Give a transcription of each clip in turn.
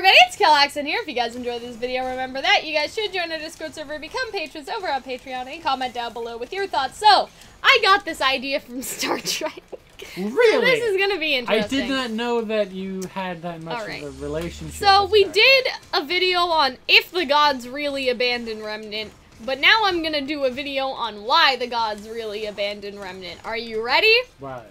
everybody, it's Calxiyn here. If you guys enjoyed this video, remember that you guys should join our Discord server, become patrons over on Patreon, and comment down below with your thoughts. So, I got this idea from Star Trek. Really? So this is gonna be interesting. I did not know that you had that much of a relationship. So we did a video on if the gods really abandoned Remnant, but now I'm gonna do a video on why the gods really abandoned Remnant. Are you ready? What?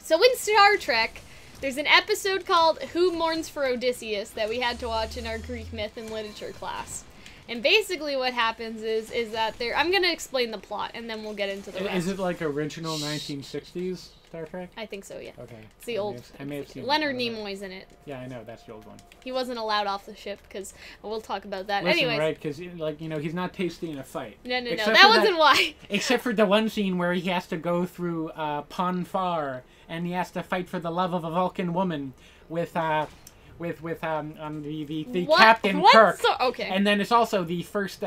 So in Star Trek, there's an episode called Who Mourns for Odysseus that we had to watch in our Greek myth and literature class. And basically what happens is that I'm going to explain the plot, and then we'll get into the rest. Is it like original 1960s Star Trek? I think so, yeah. Okay. It's the old... I may have seen Leonard Nimoy's in it. Yeah, I know. That's the old one. He wasn't allowed off the ship, because we'll talk about that. Listen, Anyways. right, because, like, you know, he's not tasty in a fight. No, that wasn't why. Except for the one scene where he has to go through Ponfar, and he has to fight for the love of a Vulcan woman with the Captain Kirk. Okay. And then it's also the first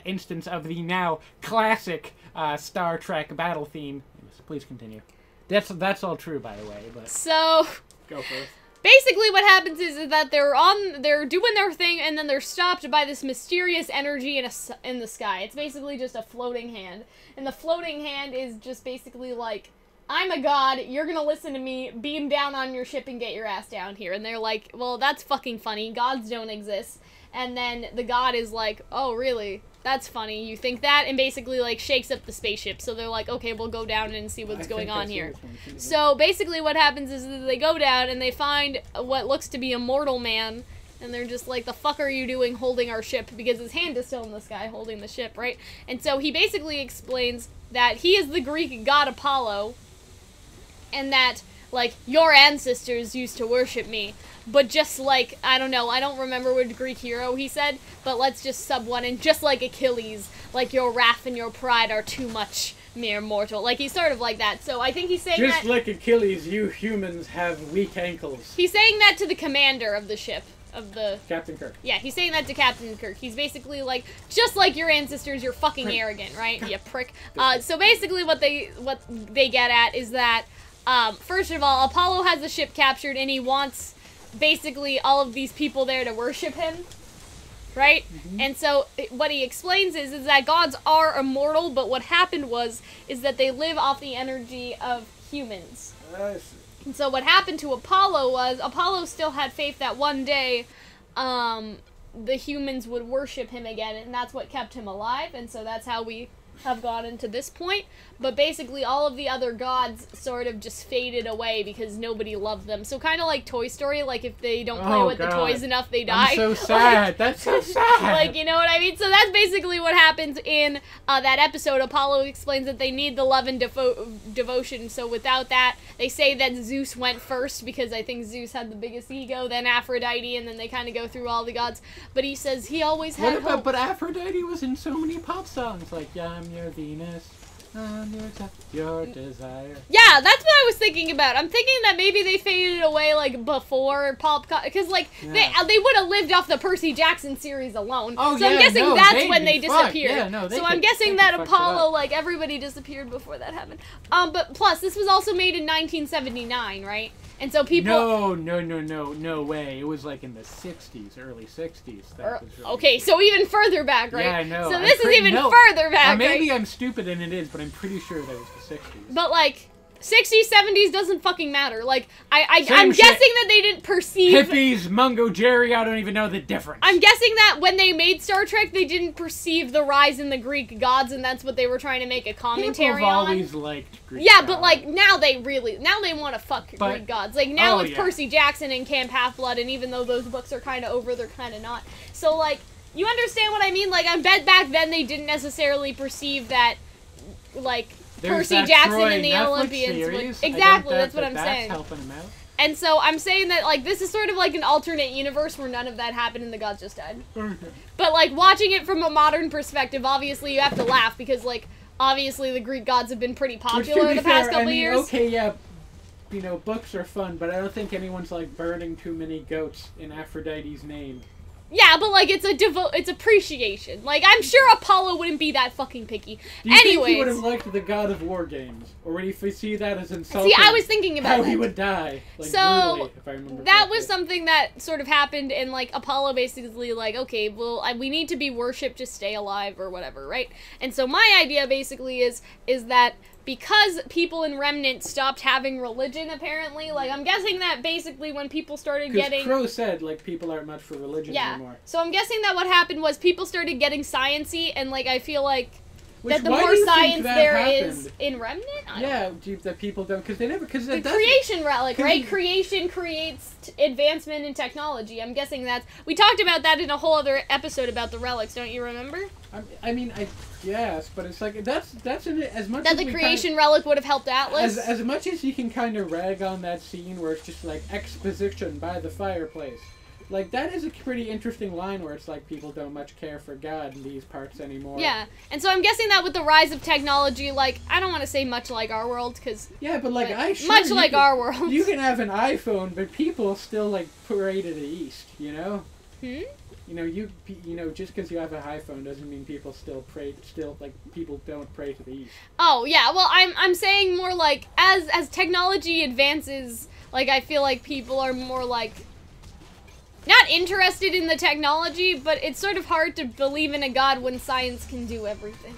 instance of the now classic Star Trek battle theme. Please continue. That's all true, by the way. But so go first. Basically, what happens is that they're doing their thing, and then they're stopped by this mysterious energy in the sky. It's basically just a floating hand, and the floating hand is just basically like, I'm a god, you're gonna listen to me, beam down on your ship and get your ass down here. And they're like, well, that's fucking funny, gods don't exist. And then the god is like, oh, really? That's funny, you think that? And basically, like, shakes up the spaceship. So they're like, okay, we'll go down and see what's going on here. So basically what happens is that they go down and they find what looks to be a mortal man. And they're just like, the fuck are you doing holding our ship? Because his hand is still in the sky holding the ship, right? And so he basically explains that he is the Greek god Apollo. And that, like, your ancestors used to worship me. But just like, I don't know, I don't remember what Greek hero he said, but let's just sub one in. Just like Achilles, like your wrath and your pride are too much, mere mortal. Like, he's sort of like that. So I think he's saying just like Achilles, you humans have weak ankles. He's saying that to the commander of the ship. Of the... Captain Kirk. Yeah, he's saying that to Captain Kirk. He's basically like, just like your ancestors, you're fucking arrogant, right? You prick. So basically what they get at is that, first of all, Apollo has the ship captured, and he wants basically all of these people there to worship him, right? Mm-hmm. And so what he explains is that gods are immortal, but what happened is that they live off the energy of humans. And so what happened to Apollo was, Apollo still had faith that one day, the humans would worship him again, and that's what kept him alive, and so that's how we have gotten to this point. But basically all of the other gods sort of just faded away because nobody loved them. So kind of like Toy Story, like if they don't play with the toys enough, they die. I'm so sad. Like, that's so sad. Like, you know what I mean? So that's basically what happens in that episode. Apollo explains that they need the love and devotion. So without that, they say that Zeus went first because I think Zeus had the biggest ego, then Aphrodite, and then they kind of go through all the gods. But he says he always had hope. But Aphrodite was in so many pop songs, like I'm your Venus, I'm your desire. Yeah, that's what I was thinking about. I'm thinking that maybe they faded away like before pop, because like they would have lived off the Percy Jackson series alone. Oh, so I'm guessing that's when they disappeared. Yeah, no, so I'm guessing that Apollo, like everybody disappeared before that happened. But plus this was also made in 1979, right? And so people... No way. It was like in the 60s, early 60s. Okay, so even further back, right? Yeah, I know. So this is even further back, maybe right? I'm stupid and it is, but I'm pretty sure that was the 60s. But like... 60s, 70s doesn't fucking matter. Like, I'm guessing that they didn't perceive... Hippies, Mungo Jerry, I don't even know the difference. I'm guessing that when they made Star Trek, they didn't perceive the rise in the Greek gods, and that's what they were trying to make a commentary on. People have always liked Greek gods. But like, now they want to fuck Greek gods. Like, now it's Percy Jackson and Camp Half-Blood, and even though those books are kind of over, they're kind of not. So, like, you understand what I mean? Like, I bet back then they didn't necessarily perceive that, like... Percy Jackson and the Olympians. Exactly, that's what I'm saying. Helping him out. And so I'm saying that, like, this is sort of like an alternate universe where none of that happened and the gods just died. But, like, watching it from a modern perspective, obviously you have to laugh because, like, obviously the Greek gods have been pretty popular the past couple years. Okay, yeah, you know, books are fun, but I don't think anyone's, like, burning too many goats in Aphrodite's name. Yeah, but, like, it's appreciation. Like, I'm sure Apollo wouldn't be that fucking picky. Do you think he would have liked the God of War games? Or would he see that as insulting? See, I was thinking about how that. he would die. Like, so, brutally, if I remember that correctly. was something that sort of happened, and, like, Apollo basically, like, okay, well, we need to be worshipped to stay alive, or whatever, right? And so my idea, basically, is that because people in Remnant stopped having religion, apparently, like, I'm guessing that basically when people started getting... Crow said, like, people aren't much for religion anymore. So I'm guessing that what happened was people started getting sciencey, and, like, I feel like that the why more do you science think that there happened? is in Remnant? That people don't, because they never, because the creation relic, right? Creation creates advancement in technology. I'm guessing that's... We talked about that in a whole other episode about the relics, don't you remember? I mean, yes, but it's like, that's in it as much that as the creation relic would have helped Atlas? As much as you can kind of rag on that scene where it's just like exposition by the fireplace. Like, that is a pretty interesting line where it's like people don't much care for God in these parts anymore. Yeah, and so I'm guessing that with the rise of technology, like, I don't want to say much like our world, because... Yeah, but like, much like our world. You can have an iPhone, but people still, like, pray to the east, you know? Hmm? You know, just because you have an iPhone doesn't mean people people don't pray to the east. Oh, yeah, well, I'm saying more like, as technology advances, like, I feel like people are more, like... Not interested in the technology, but it's sort of hard to believe in a god when science can do everything.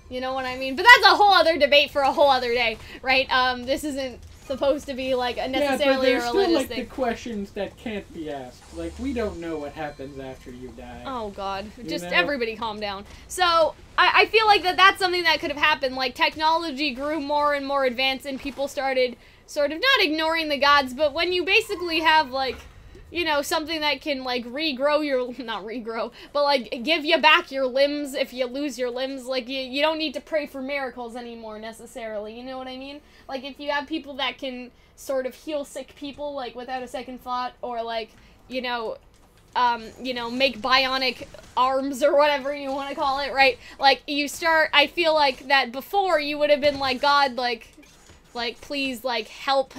You know what I mean? But that's a whole other debate for a whole other day, right? This isn't supposed to be, like, necessarily a religious thing. Yeah, but there's still, like, the questions that can't be asked. Like, we don't know what happens after you die. Oh, God. Just everybody calm down. So, I feel like that's something that could have happened. Like, technology grew more and more advanced, and people started sort of not ignoring the gods, but when you basically have, like... You know, something that can, like, not regrow, but, like, give you back your limbs if you lose your limbs. Like, you don't need to pray for miracles anymore, necessarily. You know what I mean? Like, if you have people that can sort of heal sick people, like, without a second thought, or, like, you know, make bionic arms or whatever you want to call it, right? Like, I feel like that before you would have been like, God, like, please, like, help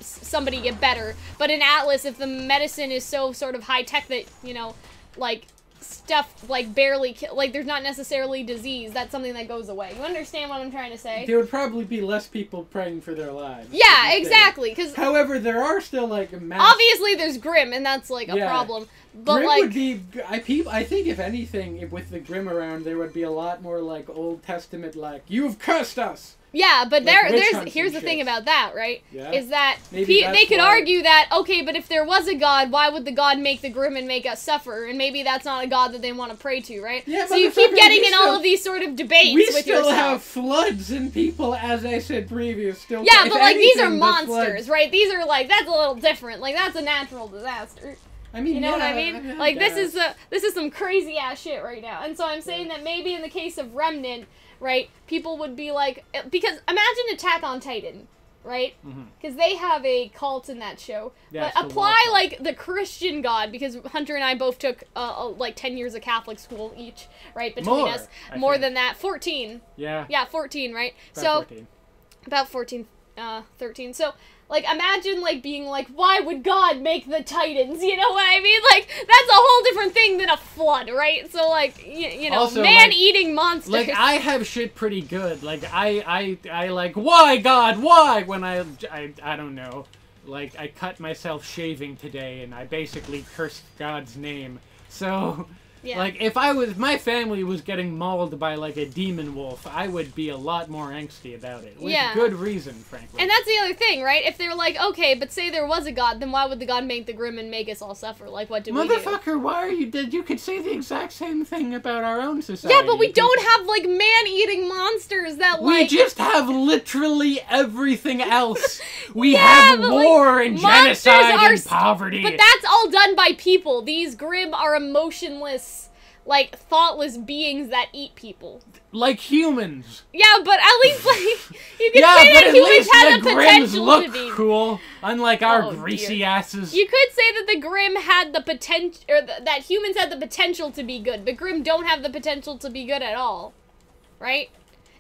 somebody get better. But in Atlas, if the medicine is so sort of high-tech that, you know, like, stuff, like, barely, like, there's not necessarily disease, that's something that goes away. You understand what I'm trying to say? There would probably be less people praying for their lives. Yeah, exactly, because... However, there are still, like, obviously, there's Grimm, and that's, like, a problem. But, Grimm like... would be... I think, if anything, with the Grimm around, there would be a lot more, like, Old Testament, like, you've cursed us! Yeah, but like here's the thing about that, right? Yeah. Is that they could argue that, okay, but if there was a god, why would the god make the Grimm and make us suffer? And maybe that's not a god that they want to pray to, right? Yeah, so you keep getting in all of these sort of debates with yourself. We still have floods and people, as I said previous, still... Yeah, but, like, these are monsters, right? These are, like, that's a little different. Like, that's a natural disaster. I mean, you know what I mean? Like, this is some crazy-ass shit right now. And so I'm saying that maybe in the case of Remnant... Right? People would be like... Because imagine Attack on Titan, right? Because they have a cult in that show. Yeah, but apply, like, the Christian God, because Hunter and I both took, like, 10 years of Catholic school each, right? Between us. More than that. 14. Yeah. Yeah, 14, right? About 14, 13. So... Like, imagine, like, being like, why would God make the Titans? You know what I mean? Like, that's a whole different thing than a flood, right? So, like, you know, also, man-eating monsters. Like, I have shit pretty good. Like, I like, why, God, why? When I don't know. Like, I cut myself shaving today, and I basically cursed God's name. So... Yeah. Like, if my family was getting mauled by, like, a demon wolf, I would be a lot more angsty about it. With good reason, frankly. And that's the other thing, right? If they're like, okay, but say there was a god, then why would the god make the Grimm and make us all suffer? Like, what do we do? Motherfucker, why are you dead? You could say the exact same thing about our own society. Yeah, but we don't have, like, man-eating monsters that, like... We just have literally everything else. We have war and genocide and poverty. But that's all done by people. These Grimm are emotionless... like, thoughtless beings that eat people. Like humans. Yeah, but at least, like, you could say that humans had the potential to be cool, unlike our greasy asses. You could say that the Grimm had the potential, or that humans had the potential to be good, but Grimm don't have the potential to be good at all. Right?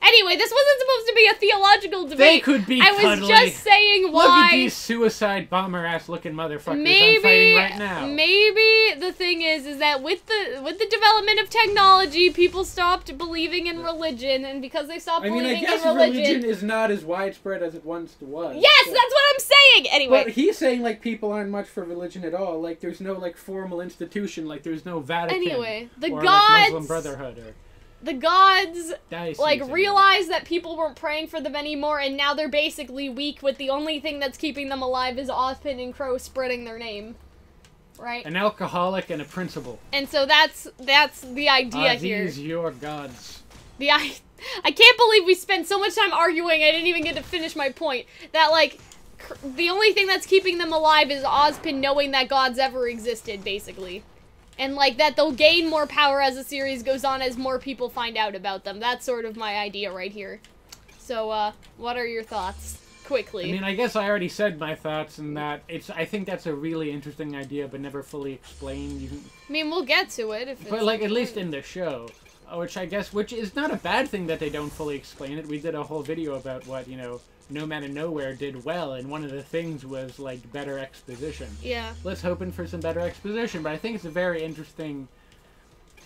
Anyway, this wasn't supposed to be a theological debate. They could be I was cuddly. just saying why. Look at these suicide bomber-ass looking motherfuckers I'm fighting right now. Maybe the thing is that with the development of technology, people stopped believing in religion, and because they stopped believing in religion... I guess religion is not as widespread as it once was. Yes, so. That's what I'm saying! Anyway. But he's saying, like, people aren't much for religion at all. Like, there's no, like, formal institution. Like, there's no Vatican. Anyway, the or, gods... like, Muslim Brotherhood or... The gods, like, realized realized that people weren't praying for them anymore, and now they're basically weak with the only thing that's keeping them alive is Ozpin and Crow spreading their name. Right? An alcoholic and a principal. And so that's the idea here. Are these your gods? I can't believe we spent so much time arguing, I didn't even get to finish my point. That, like, the only thing that's keeping them alive is Ozpin knowing that gods ever existed, basically. And, like, that they'll gain more power as the series goes on as more people find out about them. That's sort of my idea right here. So, what are your thoughts? Quickly. I mean, I guess I already said my thoughts in that I think that's a really interesting idea, but never fully explained. I mean, we'll get to it. But, like, at least in the show. Which is not a bad thing that they don't fully explain it. We did a whole video about what, No Man of Nowhere did well, and one of the things was, like, better exposition. Yeah. Let's hoping for some better exposition, but I think it's a very interesting...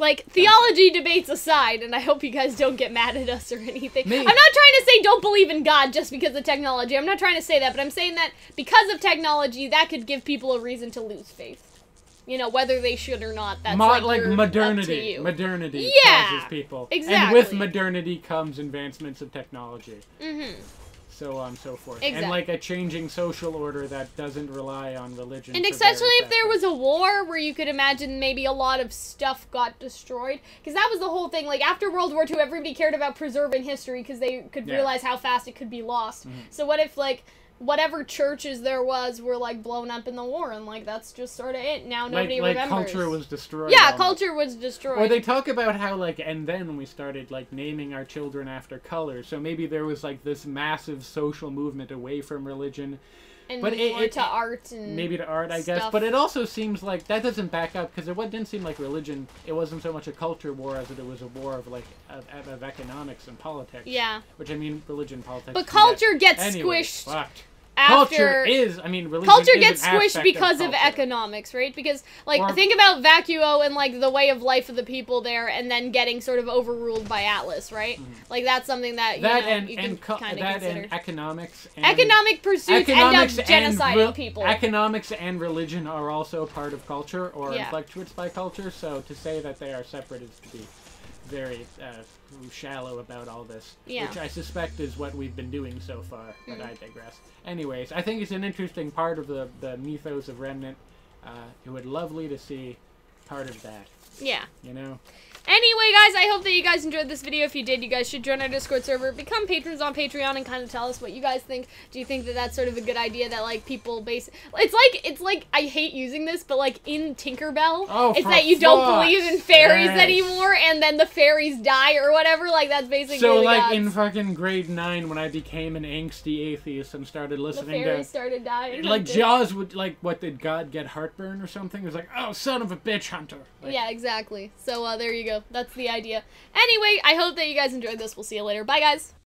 Like, theology debates aside, and I hope you guys don't get mad at us or anything. Me. I'm not trying to say don't believe in God just because of technology. I'm not trying to say that, but I'm saying that because of technology, that could give people a reason to lose faith. Whether they should or not, that's like modernity. Up to you. Modernity causes people. Exactly. And with modernity comes advancements of technology. Mm-hmm. So on and so forth. Exactly. And like a changing social order that doesn't rely on religion. And especially if there was a war where you could imagine maybe a lot of stuff got destroyed. Because that was the whole thing. Like, after World War II, everybody cared about preserving history because they could realize how fast it could be lost. Mm-hmm. So what if, like, whatever churches there were, like, blown up in the war, and, like, that's just sort of it. Now nobody remembers. Culture was destroyed. Yeah, almost. Culture was destroyed. Or they talk about how, like, and then we started, like, naming our children after colors. So maybe there was, like, this massive social movement away from religion. And but more to art and maybe to art, I stuff. guess. But it also seems like that doesn't back up, because it didn't seem like religion. It wasn't so much a culture war as it was a war of, like, of economics and politics. Yeah. Which, I mean, religion and politics. But culture gets squished. Culture religion culture is gets an squished because of culture. economics, right? Because, like, think about Vacuo and, like, the way of life of the people there, and then getting sort of overruled by Atlas, right? Mm-hmm. Like, that's something that, you can kind of consider. And economics. And economic pursuits end up genociding people. Economics and religion are also part of culture, or inflectuates by culture, so to say that they are separate is to be very shallow about all this, which I suspect is what we've been doing so far, but I digress. Anyways, I think it's an interesting part of the mythos of Remnant. It would lovely to see part of that. Yeah. Anyway, guys, I hope that you guys enjoyed this video. If you did, you guys should join our Discord server, become patrons on Patreon, and kind of tell us what you guys think. Do you think that that's sort of a good idea that, like, people it's like, I hate using this, but, like, in Tinkerbell, it's that you don't believe in fairies anymore, and then the fairies die or whatever, like, that's basically so, the like, gods. in fucking grade 9, when I became an angsty atheist and started listening the fairies started dying. Like, Jaws would, like, what, did God get heartburn or something? It was like, oh, son of a bitch, Hunter. Like, yeah, exactly. So, there you go. That's the idea. Anyway, I hope that you guys enjoyed this. We'll see you later. Bye, guys!